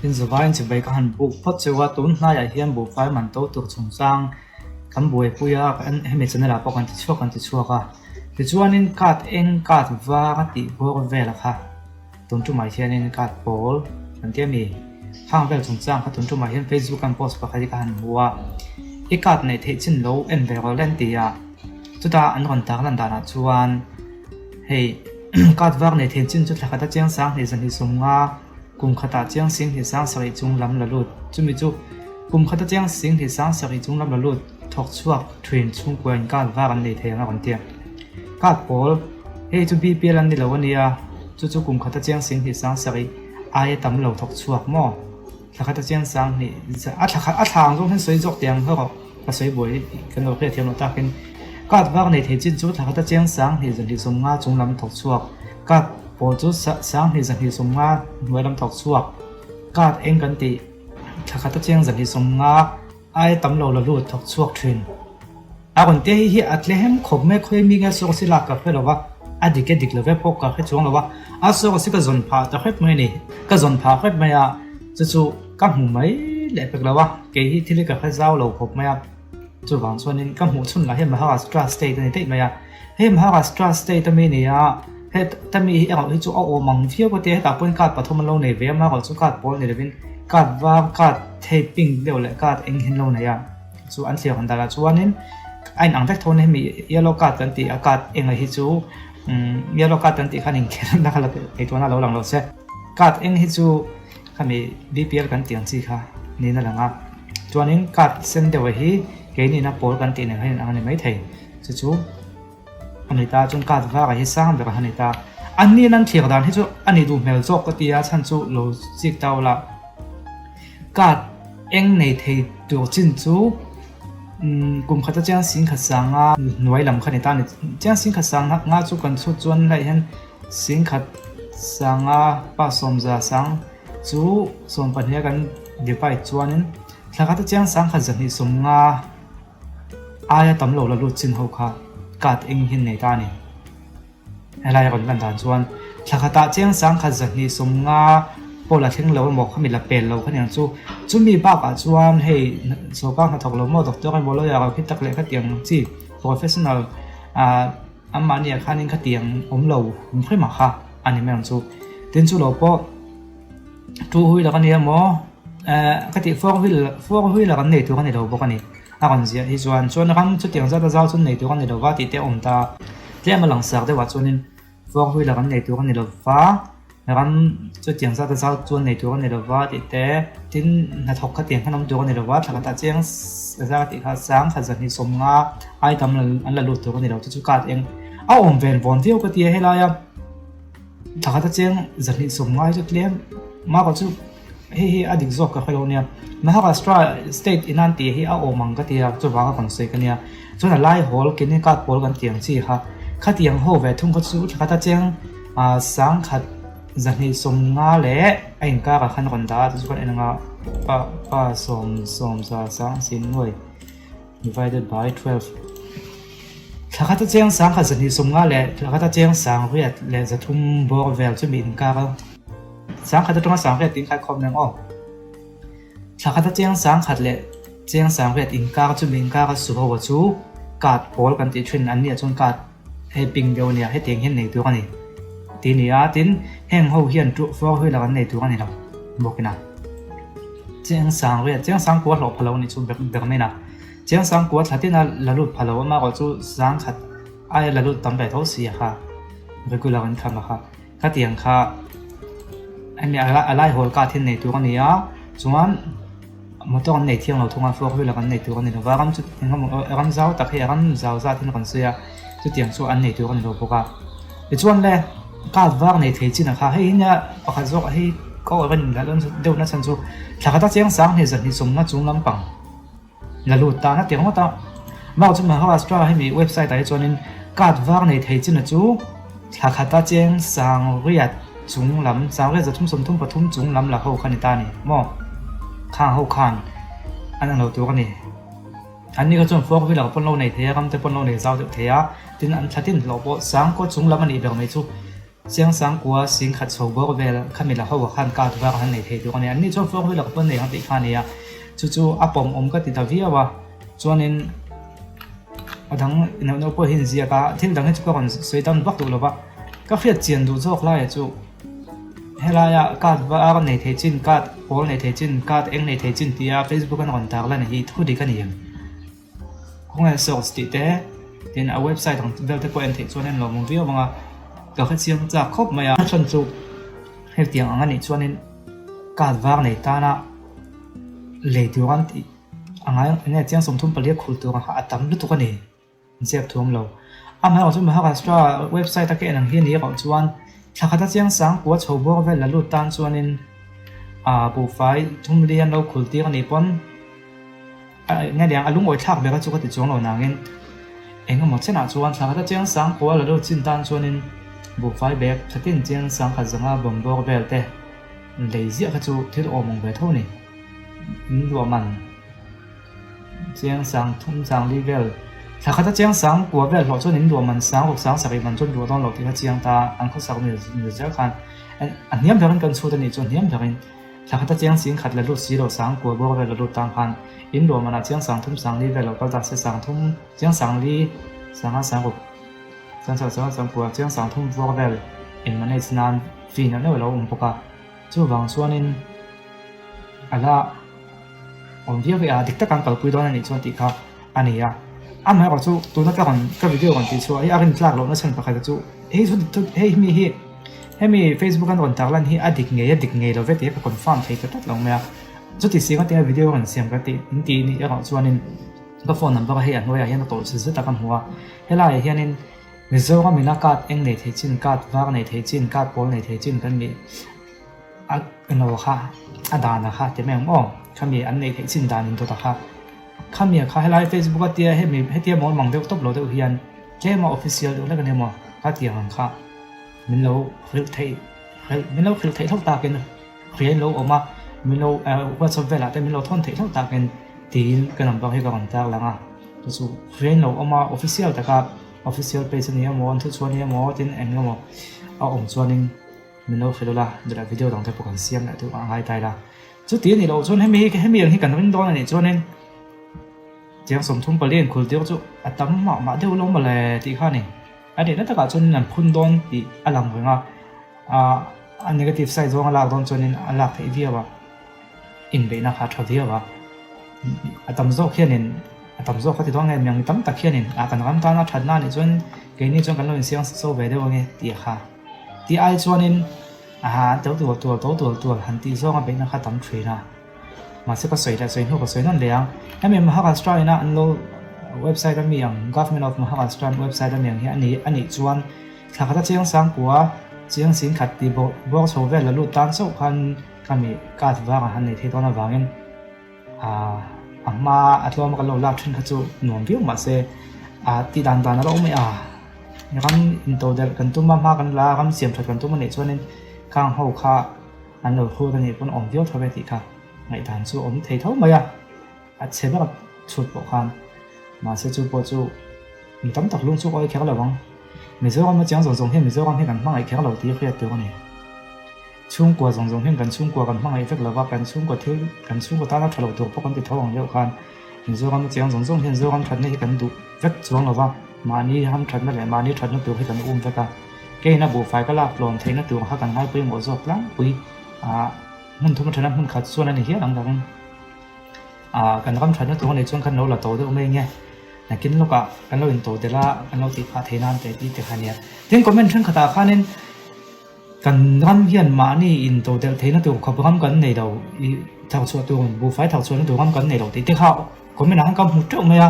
tin zawai in chibai ka han bu phot chewa tun hna ya hian bu fai man to tur chung sang kan buai puya kan hemi chanela pawh kan ti chuaka ti chuanin kat eng kat va ka ti bor vela kha tun tu mai hianin kat pol kan ti mi hang vel chung sang ka tun tu mai hian Facebook kan post pa khai ka han huwa i kat nei the chin lo en ve ro len ti ya chuta an ron tak lan dana chuan hei kat vak nei the chin chu thla khata chiang sang ni zan hi sunga kum khata chiang sing hi sang sari chung lam la lut chumi chu kum khata chiang sing hi sang sari chung lam la lut thok chuak thrin chung kwen kat vak an nei the na kan ti kat pol hei chu BPL an ni lo ania chu kum khata chiang sing hi sang sari ai tam lo thok chuak mo thla khata chiang sang ni a thang jong hen soi jok tiang ho ka soi boi kan lo khe thiam lo ta kin kat vak nei the chin chu thla khata chiang sang hi zan hi sunga chung lam thok chuak kat pol chu sang hi zan hi sunga nuai lam thok chuak kat eng kan ti thla khata chiang zan hi sunga ai tam lo la lu thok chuak thrin a kon te hi atle hem khop me khoi mi ga so si la ka fe lo wa adike dik lo ve pok ka khe chung lo wa a so si ka zon pha ta khet mai ni ka zon pha khet mai a chu ka mu mai le pek lo wa ke hi thili ka khe zau lo khop mai a chu wang chuanin ka mu chun la he Maharashtra state ni te mai a he Maharashtra state mi ni a he ta mi hi a hi chu o mang phio ko te ta pon kat pathom lo nei ve ma ko chu kat pol ni levin kat wa kat taping le le kat eng hin lo na ya chu an thliak an dala chuanin ain ang tak thon he mi yellow kat kan ti a kat eng hi chu yellow kat kan ti khanin khen na khala ei to na lo lang lo se kat eng hi chu khami BPL kan tiang chi kha ni na langa chuanin kat sen de hi ke ni na pol kan ti ne hain ang ni mai thei chu ani ta chun kat va ga hi sang be ka hani ta ani nan thiak dan hi chu ani du mel jok ka ti a chan chu lo chik taw la kat eng nei thei tu chin chu kum khata chang sing kha sanga nuai lam khani ta ni chang sing kha sang nga chu kan chu chuan lai hen sing khat sanga pa som za sang chu som pan he kan dipai chuanin thakata chang sang kha zani somnga aya tam lo la lu chin ho kha kat eng hin nei ta ni helai ron lan dan chuan thakata chang sang kha zani somnga pola theng lo mo khami la pel lo khani chu chumi ba ka chuan hei so ka kha thok lo mo doctor kan bolo ya ka khitak le kha tiang chi professional amani khanin kha tiang om lo phai ma kha ani mem chu tin chu lo po tu hui la kan ya mo ka ti four wheel la kan nei tu kan nei lo bo kan ni a kan zia hi chuan ram chu tiang za da zau chun nei tu kan nei lo wa ti te om ta tle ma lang sak de wa chunin four wheel la kan nei tu kan nei lo wa ram chu tiang za da zau chuan nei tu kan nei lo wa ti te tin na thok kha tiang khanom tu kan nei lo wa thaka ta chiang za ti kha sang kha zan hi somnga ai tam an la lu tu kan nei lo chu kat eng a om ven von tiu ka ti hela ya thaka ta chiang zan hi somnga chu tlem ma ko chu hi adik zok ka khalo nia Maharashtra state inan ti hi a omang ka ti a chu wa ka kon sei ka nia chuna lai hol ke ni kat pol kan tiang chi ha kha tiang ho ve thung ko chu thaka ta chiang sang khat zan hi somnga le ain ka ka khan kon da chu kan enanga pa som sa sang sin noi divided by 12 thaka ta chiang sang kha zan hi somnga le thaka ta chiang sang riat le za thum bor vel chu min ka sang khát trong sang khát tiếng khai khom neng o sang khát chiang sang khát lệ chiang sang khát in ka chu min ka ka su ho chu kat pol kan ti thrin an nia chon kat he ping deu nia he teng hen nei tu kan ni ti nia tin heng ho hian tu fo hui la kan nei tu kan ni lo bokina chiang sang ko lo phalo ni chu ber me na chiang sang ko thatina la lut phalo ma ko chu sang khat ai la lut tam bai tho si kha regular kan kham kha ka tiang kha anh ấy lại hồi cả thiên này tôi con này á chuan một con này thiêng lâu thung ăn phước với là con này tôi con này và gắm chút gắm rau đặc biệt gắm rau ra thiên con xưa chút tiền số ăn này tôi con này đâu có để chuan lẽ cả vác này thấy chi là khá hay nhá và khá rõ hay có ở bên là đâu nó sản xuất là cái ta chiang sáng thì dần thì sống nó chúng lắm bằng là lụt ta nó tiếng ta mà chúng mà Maharashtra hay mi website tại cho nên cả vác này thấy chi là chú là cái ta chiang sáng riết chúng lắm sao cái giờ thum sum thum và thum chúng lắm là hậu khăn ta này mò khang hậu khăn anh đầu tiêu cái này anh đi cái chỗ phước với là con lâu này thế không tới con lâu này giao được thế á tin anh thấy tin lộ bộ sáng có chúng lắm anh đi được mấy chú เสียงสังกัวสิงขัดโซบก็เวลขมิละเขาว่าขันการว่าขันในเทตัวนี้อันนี้ชอบฟังเวลาคนในขันติขันเนี่ยจู่ๆอาปมก็ติดตาวิว่าจวนนี้ทั้งในพวกหินเสียก็ที่ดังให้จุกคนสวยตั้งบักตัวละว่าก็เฟียดเจียนดูโจกไล่จู่เฮลายาการว่าในเทจินการโพลในเทจินการเองในเทจินที่เฟซบุ๊กกันคนต่างแล้วนี่ทุกดีกันยังคงจะสอดติดแต่ที่ในเว็บไซต์ของเวลที่ก็เอ็นเทจวนนี้เรามองวิวว่าก็คือเสียงจากครบมาอย่างชนจุให้เตียงอันนี้ชวนนี้การวางในตาหน้าเลยตัวกันที่อันนี้เนี่ยเสียงสมทุนไปเรียกคุณตัวกันอัตตามรู้ตัวกันนี่เสียบทุ่มเราอันนี้เราจะมาหาการสตราเว็บไซต์ตะเกียงนั่งเฮียนี่ก็ชวนถ้าเขาจะเสียงสังกัวชาวบ้านเวลาลุ้นตานชวนนี้ผู้ฝ่ายทุ่มเรียนเราคุณตีกันนี่ปนเนี่ยเดี๋ยวอารมณ์อดทักเบก็จุกติดจงเราหนังเงินเองก็หมดเช่นชวนถ้าเขาจะเสียงสังกัวเราลุ้นจินตานชวนนี้บุฟายแบบถ้าทิ้งเจียงสังขัดสังอาบมบอกแบบแต่เลยเสียขจูที่ตัวมองไปเท่านี้ตัวมันเจียงสังทุ่มสังลีเวลถ้าเขาจะเจียงสังกัวแบบเราชวนนี้ตัวมันสังหกสังสักมันจนตัวต้องเราที่เขาเจียงตาอันเขาสักมือเจ้ากันอันนี้มันกันสู้ตัวนี้จนนี้มันกันถ้าเขาจะเจียงสิงขัดแล้วรู้สีเราสังกัวบอกแบบเรารู้ต่างกันอินตัวมันเจียงสังทุ่มสังลีเวลเราก็ตัดเสียสังทุ่มเจียงสังลีสังห้าสังหกสังกัวเจียงสังทุ่มบอกแบบเอ็นมันในสนามฟีนั่นเราปกติจู่บางส่วนนี้อะไรผมเชื่อว่าดิกตะการกับคุยตอนนี้ส่วนที่เขาอันนี้อันนั้นก็จู่ตัวนักการกับวิดีโอกันที่ชัวร์อันนี้หลักเราเนี่ยฉันประกาศจู่ส่วนมี Facebook กันวันตะวันที่ดิกเงยเราเวทีก็คอนเฟิร์มให้กับเราเนี่ยจู่ที่สิ่งที่วิดีโอกันเสียงกันที่นี่ก็ส่วนนี้ก็โฟนนัมเบอร์ให้อันว่าอย่างนั้นตัวสุดๆตะกันหัวเฮ้ยล่ะอย่างนี้มิโซก็มีนักการเองในเทจินการวางในเทจินการโพลในเทจินกันมีอันนู้นค่ะดานะคะแต่แม่งข้ามีอันในเทจินดานินตัวตะค่ะข้ามีค่ะให้ไลฟ์เฟซบุ๊กก็เตี้ยให้เตี้ยมองมังเดียวตบโหลดเฮียนแค่มาออฟฟิเชียลแล้วกันเนี่ยมั้งข้าเตี้ยหังค่ะมิโลคลิกไทยเท่าตากันเรียนรู้ออกมามิโลว่าสอบเวลาแต่มิโลท่อนไทยเท่าตากันตีนกันลำบากให้กับคนตาละง่ะตัวเรียนรู้ออกมาออฟฟิเชียลแต่กับofficial page นี้มั้งทุกส่วนนี้มั้งที่เอ็งก็มั้งส่วนนึงมิโนฟิลล่ะเดี๋ยววิดีโอต้องเทปกันเสียงแหละทุกอย่างให้ตายละจุดที่นี่เราส่วนให้มีอย่างที่กันเป็นตัวนี่ส่วนนี้เจียงสมทุนไปเรียนคุณเดียวจุอัตมาเดียวลงมาเลยที่ข้านี่อันนี้นั่นแต่ก็ส่วนนั้นพุ่นโดนที่อลังเหมือนว่าอันนี้ก็ติดใส่ส่วนอลังโดนส่วนนี้อลังที่เดียวว่าอินเบน่าขาดเดียวว่าอัตมาโซเขียนตำรวจเขาติดต่อไงยังตั้มตะเคียนนี่กันกันตอนนั้นทันนั่นนี่จนเกณฑ์นี่จนกันเราเสียงโซ่ไปได้ว่าไงตีค่ะที่ไอ้ส่วนนี้ตัวหันตีโซ่กันเป็นนักตั้มทรีนะมาสักก็สวยแต่สวยหัวก็สวยนั่นเลยให้มีมหาการสตรีนะอันเราเว็บไซต์ก็มีอย่าง government of มหาการสตรีเว็บไซต์ก็มีอย่างอันนี้ส่วนถ้าเขาจะเชียงสังกัวเชียงสิงขัดตีบอกโชว์เวลแล้วลุ้นตั้งโซ่กันมีการว่ากันหันในที่ตอนนั้นว่าไงมาอัตโนมัติเราลากขึ้นขจูหน่วงวิวมาเสที่ด่านเราไม่เนี่ยกันอินโตเดลกันตุ้มมากันละกันเสียมถัดกันตุ้มมันเนี่ยส่วนนี้ข้างหัวข้าอันเราคู่กันเนี่ยเป็นอมวิวทวีติค่ะในด่านสู้อมเทเท่าไหมเชื่อว่าชุดปกกันมาเสจูปจูมีตั้มตักลุงสู้ไอ้แค่เราบ้างมีเจ้ากันมาจังส่งให้มีเจ้ากันให้กันบ้างไอ้แค่เราตีเครียดตัวนี่ช่วงกว่าส่งให้กันช่วงกว่ากันบ้างไอ้เฟกเราว่ากันช่วงกว่าที่กันช่วงกว่าตาเราถลอกตัวพวกกันติดท้องเยอะกันมีเจ้ากันมาจังส่งให้เจ้ากันทันให้กันดูเฟกช่วงเราว่ามานี่ทำทันนั่นแหละมานี่ทันนั่นตัวให้กันเฟกกันแกน่ะบุฟไฟก็ลากปลอนเทน่ะตัวให้กันให้ไปหมดจบแล้วปุยมันทุ่มทันนั้นมันขัดส่วนนั้นเหี้ยหลังจากนั้นกันก็ทันนั่นตัวในช่วงกันเราโตด้วยไม่เงี้ยแต่กินลูกกันเราอินโตเดล่ากันเราติดพาเทนันแต่ที่เทคันเนี่ยที่คอมเมนต์ฉันขตาข้านี่กันรำเฮียนมานี่อินโตเดลเทนันตัวเขารำกันในเราทางส่วนตัวบุฟไฟทางส่วนตัวรำกันในเราติดที่เขาคอมเมนต์นั้นก็มุดเจ้าเมีย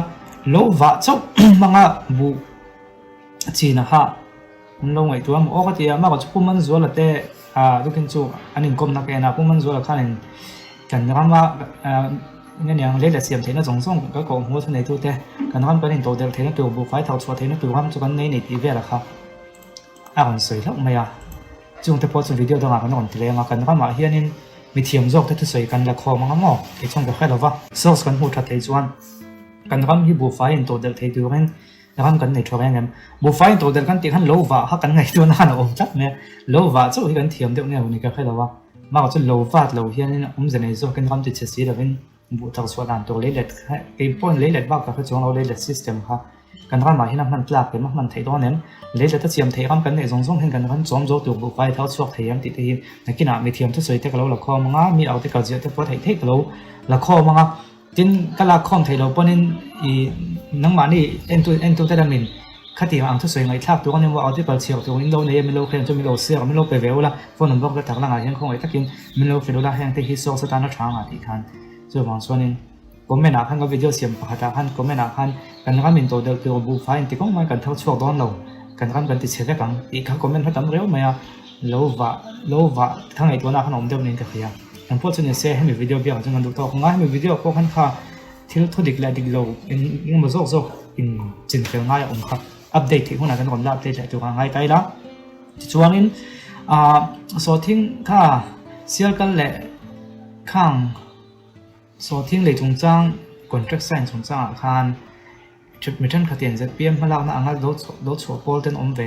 โลว่าเจ้ามังอ่ะบุจีนะฮะลงไอ้ตัวมันโอ้ก็ที่มากกว่าพวกมันส่วนละแต่ทุกคนจู่อันนี้ก็นักเรียนพวกมันส่วนละข้านี่กันรำมาเนี่ยอย่างเล็กแต่เสียมเทนน่ะส่งก็กองหัวทนายตัวแต่กันทำเป็นตัวเดียวเทนตัวบุฟไฟทางส่วนเทนตัวทำจุกันในทีวีละครับคนสวยแล้วไม่จุงแต่พอสุดวิดีโอต่างๆกันนอนทีเดียวกันก็มาเฮียนี่มีเทียมโจกที่สวยกันละครมันก็มองที่ช่องก็แค่เราว่าโซ่กันหูทัดเทจวนกันก็มีบุฟไฟตัวเดียวเทตัวนั้น แล้วกันในช่วงนั้นบุฟเฟ่ตัวเดียวกันตีกันโลว่าฮักกันไงตัวนั้นอมจัดเนี่ยโลว่าจะกันเทียมเดียวเนี่ยวันนี้ก็แค่เราว่ามาก็จะโลว่าโลเฮียนี่จะในส่วนกันความติดเชื้อแล้วเป็นบุตรส่วนนั้นตัวเล็กๆไอ้พวกเล็กๆบ้างก็คือช่วงเราเล็กๆ system ค่ะกันกันมาที่นั่นมันกลับเป็นมันไทยตัวนั้นเล็กๆถ้าเทียมไทยกันในส่งเห็นกันกันสมโจตัวบุฟเฟ่เท่าช่วงไทยติดที่ในกินอาไม่เทียมที่สวยที่เราละครมั้งมีเอาที่เก่าเสียที่พอไทยที่เราละครมั้งจินก็ละครไทยเราปนินอีนังมานี่เอ็นตัวแต่ละมินขัดที่อังทุสวยไงทักตัวนี้ว่าเอาที่เปิดเชียวตัวนี้โลเนี่ยไม่โลเคลนจะไม่โลเสียไม่โลไปเวลละฝนหนุนบอกจะถักล่างอะไรยังคงไอ้ทักกินไม่โลเฟลละแห่งที่ฮิโซสตาร์นัทางอ่ะที่คันส่วนบางส่วนนี้ก็ไม่หนักขันก็วิดีโอเสียงปะขัดขันก็ไม่หนักขันกันก็มินตัวเดียวตัวบูฟ้าที่ก็ไม่กันเท่าช่วงตอนเรากันติดเชื้อกันอีกครั้งก็ไม่พัฒนาเร็วไหมอ่ะโลว่าทั้งไอ้ตัวหน้าขนมเดียวนี้ก็คืออย่างพวกส่วนใหญ่เสียให้มีวิดีโอเบี้ยจังกันดูตัวของง่ายมีวิดีโอพวกขันค่าที่ทุดิกและดิกโลยังมาโซ่in จินเฟลง่ายองค์ครับอัปเดตที่คนนั้นกันก่อนอัปเดตจากตัวง่ายไปละช่วงนี้สอทิ้งค่าเสียกันแหละข้างสอทิ้งเลยจงจ้างก่อนทรักแซงจงจ้างอาคารจุดมิทันขัดเตียนจะเปลี่ยนมาแล้วนะอังกฤษรถชัวร์โพลเทนอมเว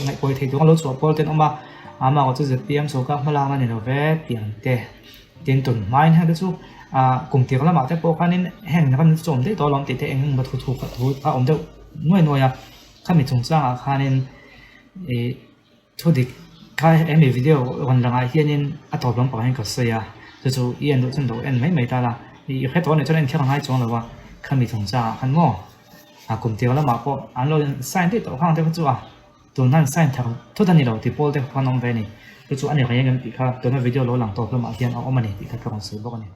ไงปอยที่ตัวรถชัวร์โพลเทนอมมาก็จะเปลี่ยนโซกับมาแล้วนะเนี่ยเวเตียงเตะเตียนตุ่นไม้ให้ดูสู้กลุ่มที่เขาละหมาดแต่พวกเขานี่แห่งนั้นจมได้ตัวลมติดเองมาถูกพระองค์เจ้าหน่วยข้ามีจงสร้างอาคารนี่ทุกดิข้ามีวิดีโอวันละไงเฮียนี่อัตลมปะให้กับเสียจู่ๆเอียนดูจนดูไม่ตาละอีกแค่ตัวนี้จะเล่นแค่ง่ายจงเลยว่าข้ามีจงสร้างขันง้อกลุ่มที่เขาละหมาดพวกอันเราใส่ได้ตัวข้างเดียวจู่ตัวนั้นใส่ทั้งทุกท่านนี่เราที่โพลเด็กพนังเวนี่จู่อันนี้เขายังกันปีค่ะตัวนั้นวิดีโอเราหลังตัวเพิ่มมาเทียนเอามาเนี่ยปีค่ะกำลังซื้อพวกนี้